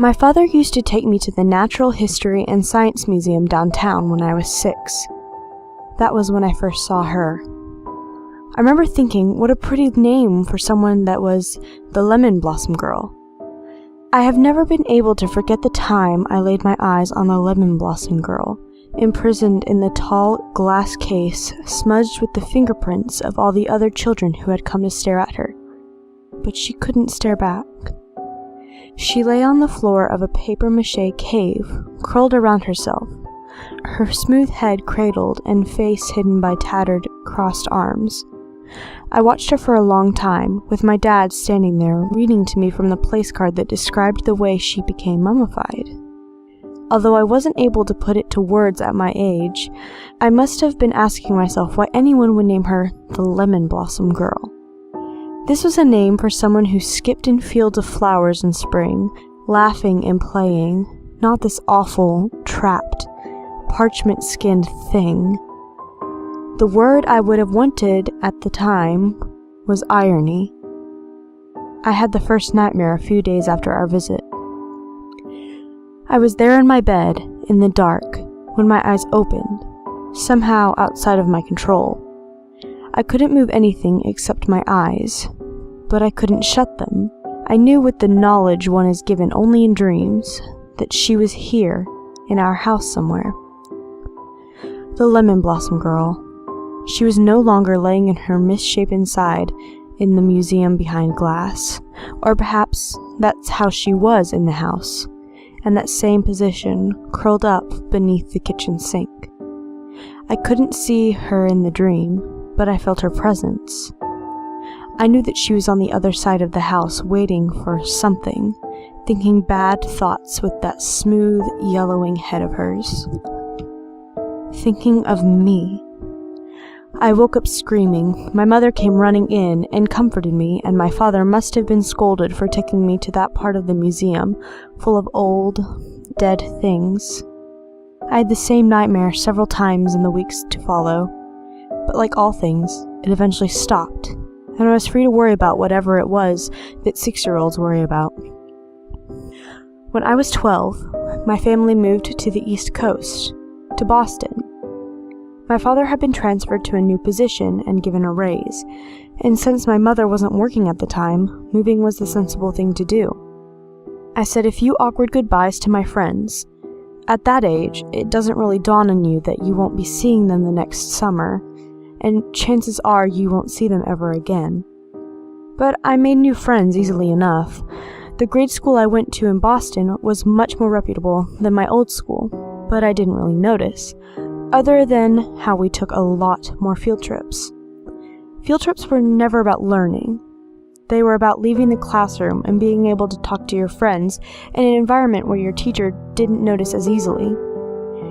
My father used to take me to the Natural History and Science Museum downtown when I was 6. That was when I first saw her. I remember thinking, what a pretty name for someone that was the Lemon Blossom Girl. I have never been able to forget the time I laid my eyes on the Lemon Blossom Girl, imprisoned in the tall glass case, smudged with the fingerprints of all the other children who had come to stare at her. But she couldn't stare back. She lay on the floor of a papier-mâché cave, curled around herself, her smooth head cradled and face hidden by tattered, crossed arms. I watched her for a long time, with my dad standing there reading to me from the place card that described the way she became mummified. Although I wasn't able to put it to words at my age, I must have been asking myself why anyone would name her the Lemon Blossom Girl. This was a name for someone who skipped in fields of flowers in spring, laughing and playing, not this awful, trapped, parchment-skinned thing. The word I would have wanted at the time was irony. I had the first nightmare a few days after our visit. I was there in my bed, in the dark, when my eyes opened, somehow outside of my control. I couldn't move anything except my eyes, but I couldn't shut them. I knew with the knowledge one is given only in dreams that she was here, in our house somewhere. The Lemon Blossom Girl. She was no longer laying in her misshapen side in the museum behind glass, or perhaps that's how she was in the house, in that same position, curled up beneath the kitchen sink. I couldn't see her in the dream, but I felt her presence. I knew that she was on the other side of the house waiting for something, thinking bad thoughts with that smooth, yellowing head of hers. Thinking of me. I woke up screaming. My mother came running in and comforted me, and my father must have been scolded for taking me to that part of the museum full of old, dead things. I had the same nightmare several times in the weeks to follow, but like all things, it eventually stopped, and I was free to worry about whatever it was that 6-year-olds worry about. When I was 12, my family moved to the East Coast, to Boston. My father had been transferred to a new position and given a raise, and since my mother wasn't working at the time, moving was the sensible thing to do. I said a few awkward goodbyes to my friends. At that age, it doesn't really dawn on you that you won't be seeing them the next summer, and chances are you won't see them ever again. But I made new friends easily enough. The grade school I went to in Boston was much more reputable than my old school, but I didn't really notice, other than how we took a lot more field trips. Field trips were never about learning. They were about leaving the classroom and being able to talk to your friends in an environment where your teacher didn't notice as easily.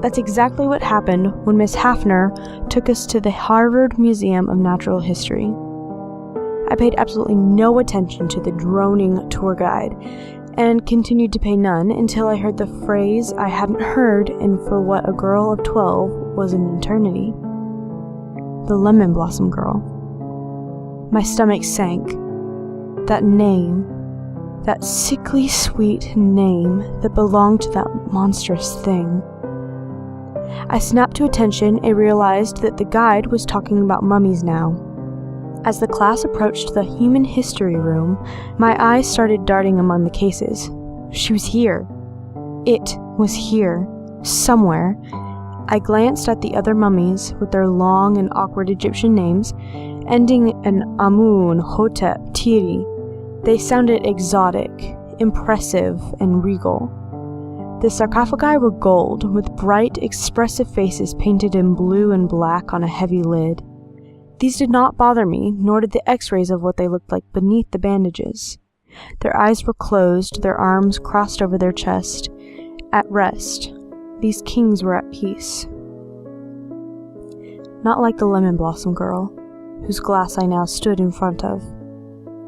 That's exactly what happened when Miss Hafner took us to the Harvard Museum of Natural History. I paid absolutely no attention to the droning tour guide, and continued to pay none until I heard the phrase I hadn't heard in for what a girl of 12 was an eternity. The Lemon Blossom Girl. My stomach sank. That name, that sickly sweet name that belonged to that monstrous thing. I snapped to attention and realized that the guide was talking about mummies now. As the class approached the human history room, my eyes started darting among the cases. She was here. It was here. Somewhere. I glanced at the other mummies with their long and awkward Egyptian names, ending in Amun, Hotep, Tiri. They sounded exotic, impressive, and regal. The sarcophagi were gold, with bright, expressive faces painted in blue and black on a heavy lid. These did not bother me, nor did the x-rays of what they looked like beneath the bandages. Their eyes were closed, their arms crossed over their chest. At rest. These kings were at peace. Not like the Lemon Blossom Girl, whose glass I now stood in front of.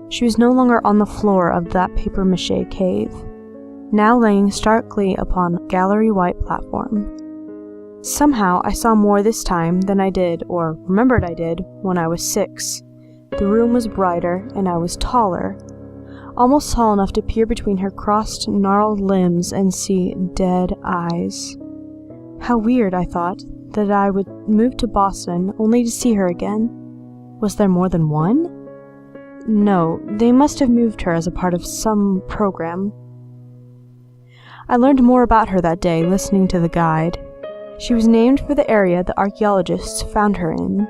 She was no longer on the floor of that papier-mâché cave, now laying starkly upon a gallery-white platform. Somehow I saw more this time than I did, or remembered I did, when I was 6. The room was brighter, and I was taller. almost tall enough to peer between her crossed, gnarled limbs and see dead eyes. How weird, I thought, that I would move to Boston only to see her again. Was there more than one? No, they must have moved her as a part of some program. I learned more about her that day listening to the guide. She was named for the area the archaeologists found her in.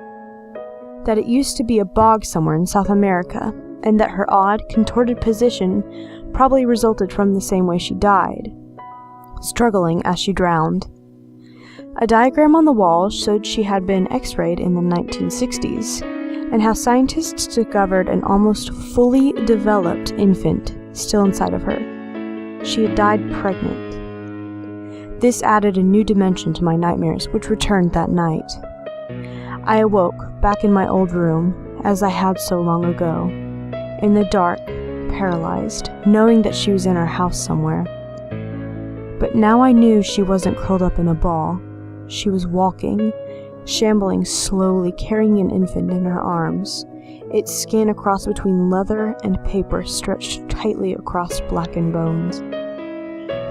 That it used to be a bog somewhere in South America, and that her odd, contorted position probably resulted from the same way she died, struggling as she drowned. A diagram on the wall showed she had been x-rayed in the 1960s, and how scientists discovered an almost fully developed infant still inside of her. She had died pregnant. This added a new dimension to my nightmares, which returned that night. I awoke back in my old room, as I had so long ago, in the dark, paralyzed, knowing that she was in our house somewhere. But now I knew she wasn't curled up in a ball. She was walking, shambling slowly, carrying an infant in her arms, its skin a cross between leather and paper stretched tightly across blackened bones.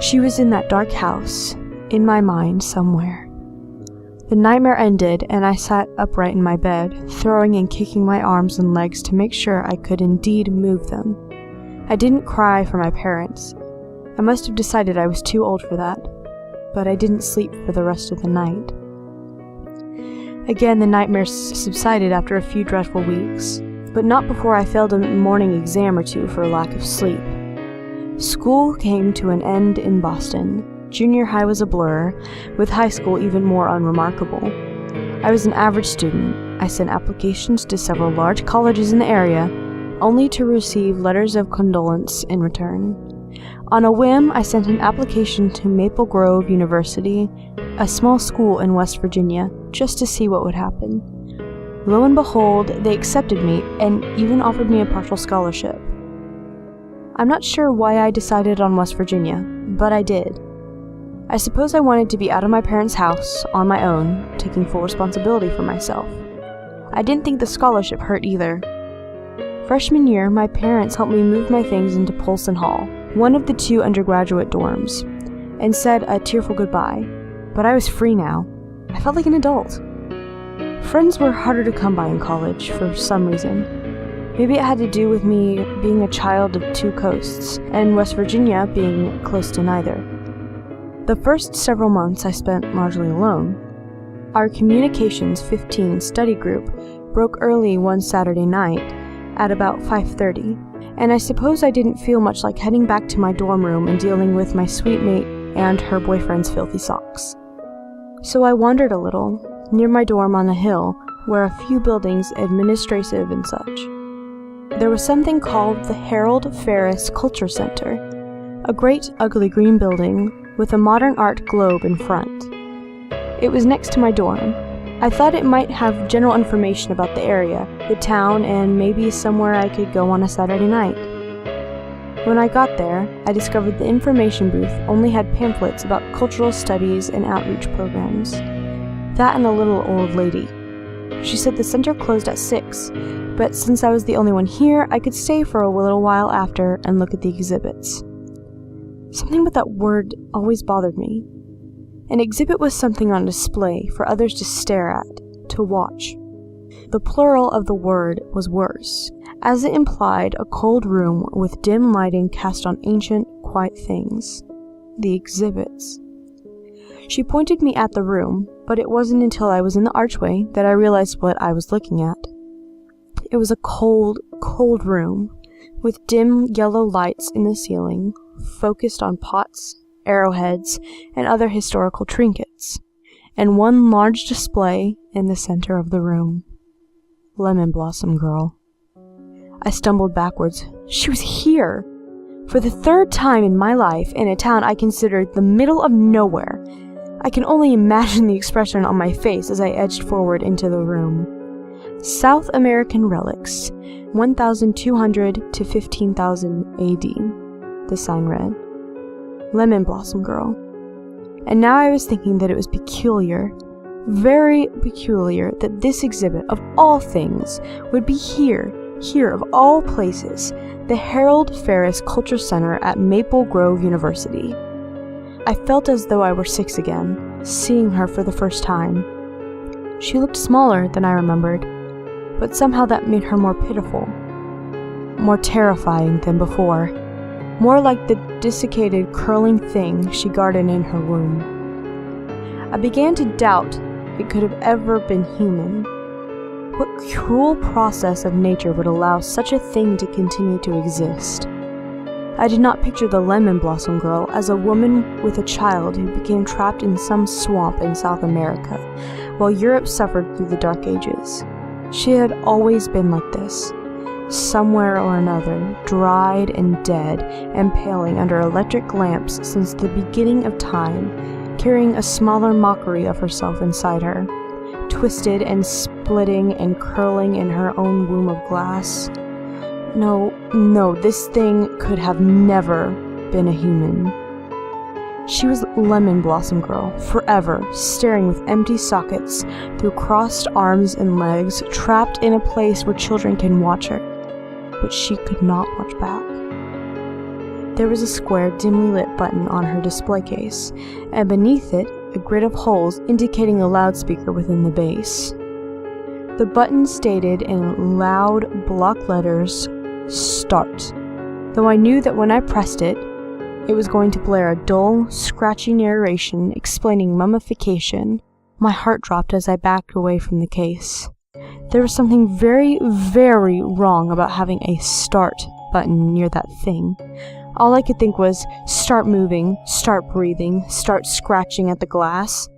She was in that dark house, in my mind somewhere. The nightmare ended, and I sat upright in my bed, throwing and kicking my arms and legs to make sure I could indeed move them. I didn't cry for my parents. I must have decided I was too old for that, but I didn't sleep for the rest of the night. Again, the nightmares subsided after a few dreadful weeks, but not before I failed a morning exam or two for lack of sleep. School came to an end in Boston. Junior high was a blur, with high school even more unremarkable. I was an average student. I sent applications to several large colleges in the area, only to receive letters of condolence in return. On a whim, I sent an application to Maple Grove University, a small school in West Virginia, just to see what would happen. Lo and behold, they accepted me and even offered me a partial scholarship. I'm not sure why I decided on West Virginia, but I did. I suppose I wanted to be out of my parents' house, on my own, taking full responsibility for myself. I didn't think the scholarship hurt either. Freshman year, my parents helped me move my things into Polson Hall, one of the 2 undergraduate dorms, and said a tearful goodbye. But I was free now. I felt like an adult. Friends were harder to come by in college for some reason. Maybe it had to do with me being a child of 2 coasts, and West Virginia being close to neither. The first several months I spent largely alone. Our Communications 15 study group broke early one Saturday night at about 5:30, and I suppose I didn't feel much like heading back to my dorm room and dealing with my sweet mate and her boyfriend's filthy socks. So I wandered a little, near my dorm on a hill, where a few buildings administrative and such. There was something called the Harold Ferris Culture Center, a great ugly green building with a modern art globe in front. It was next to my dorm. I thought it might have general information about the area, the town, and maybe somewhere I could go on a Saturday night. When I got there, I discovered the information booth only had pamphlets about cultural studies and outreach programs. That and a little old lady. She said the center closed at 6, but since I was the only one here, I could stay for a little while after and look at the exhibits. Something about that word always bothered me. An exhibit was something on display for others to stare at, to watch. The plural of the word was worse, as it implied a cold room with dim lighting cast on ancient, quiet things. The exhibits. She pointed me at the room, but it wasn't until I was in the archway that I realized what I was looking at. It was a cold, cold room, with dim yellow lights in the ceiling, focused on pots, arrowheads, and other historical trinkets, and one large display in the center of the room. Lemon Blossom Girl. I stumbled backwards. She was here! For the 3rd time in my life, in a town I considered the middle of nowhere. I can only imagine the expression on my face as I edged forward into the room. South American Relics, 1,200 to 15,000 AD, the sign read. Lemon Blossom Girl. And now I was thinking that it was peculiar, very peculiar, that this exhibit, of all things, would be here of all places, the Harold Ferris Culture Center at Maple Grove University. I felt as though I were 6 again, seeing her for the first time. She looked smaller than I remembered, but somehow that made her more pitiful, more terrifying than before, more like the desiccated, curling thing she guarded in her womb. I began to doubt it could have ever been human. What cruel process of nature would allow such a thing to continue to exist? I did not picture the Lemon Blossom Girl as a woman with a child who became trapped in some swamp in South America, while Europe suffered through the Dark Ages. She had always been like this, somewhere or another, dried and dead, and paling under electric lamps since the beginning of time, carrying a smaller mockery of herself inside her, twisted and splitting and curling in her own womb of glass. No, this thing could have never been a human. She was Lemon Blossom Girl, forever, staring with empty sockets through crossed arms and legs, trapped in a place where children can watch her, but she could not watch back. There was a square, dimly lit button on her display case, and beneath it, a grid of holes indicating a loudspeaker within the base. The button stated in loud block letters, "Start," though I knew that when I pressed it, it was going to blare a dull, scratchy narration explaining mummification. My heart dropped as I backed away from the case. There was something very, very wrong about having a "start" button near that thing. All I could think was, start moving, start breathing, start scratching at the glass.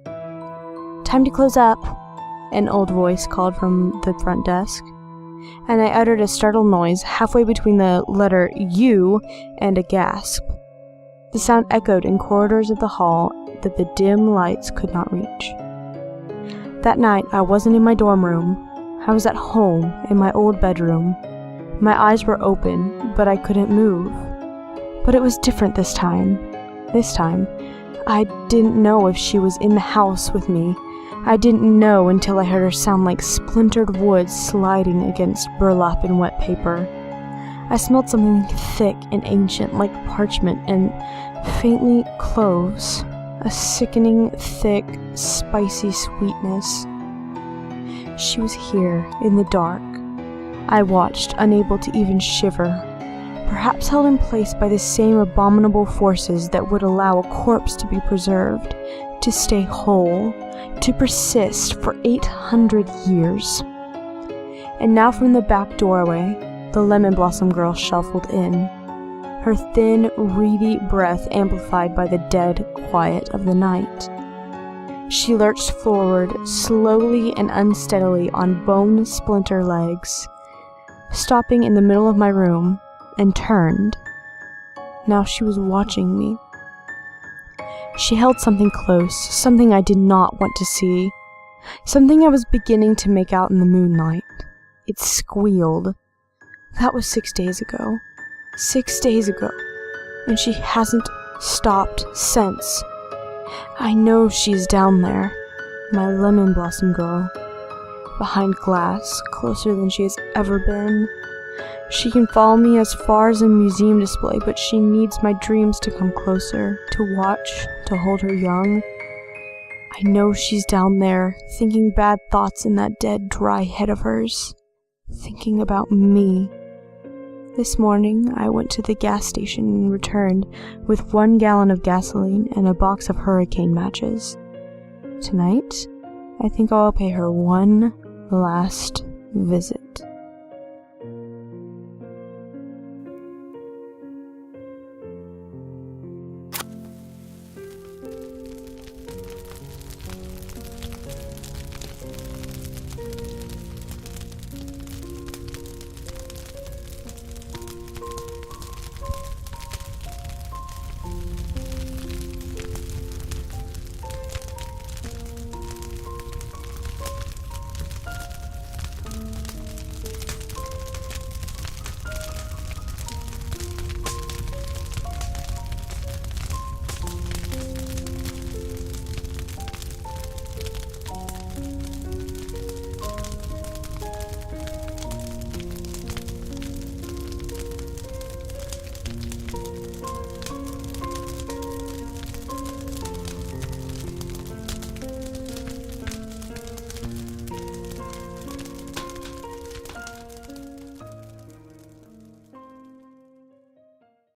"Time to close up," an old voice called from the front desk, and I uttered a startled noise halfway between the letter U and a gasp. The sound echoed in corridors of the hall that the dim lights could not reach. That night, I wasn't in my dorm room. I was at home, in my old bedroom. My eyes were open, but I couldn't move. But it was different this time. This time, I didn't know if she was in the house with me. I didn't know until I heard her sound like splintered wood sliding against burlap and wet paper. I smelled something thick and ancient like parchment and faintly cloves, a sickening, thick, spicy sweetness. She was here, in the dark. I watched, unable to even shiver, perhaps held in place by the same abominable forces that would allow a corpse to be preserved, to stay whole, to persist for 800 years. And now from the back doorway, the Lemon Blossom Girl shuffled in, her thin, reedy breath amplified by the dead quiet of the night. She lurched forward, slowly and unsteadily on bone-splinter legs, stopping in the middle of my room, and turned. Now she was watching me. She held something close, something I did not want to see, something I was beginning to make out in the moonlight. It squealed. That was 6 days ago. 6 days ago. And she hasn't stopped since. I know she's down there, my Lemon Blossom Girl, behind glass, closer than she has ever been. She can follow me as far as a museum display, but she needs my dreams to come closer, to watch, to hold her young. I know she's down there, thinking bad thoughts in that dead, dry head of hers, thinking about me. This morning, I went to the gas station and returned with 1 gallon of gasoline and a box of hurricane matches. Tonight, I think I'll pay her one last visit.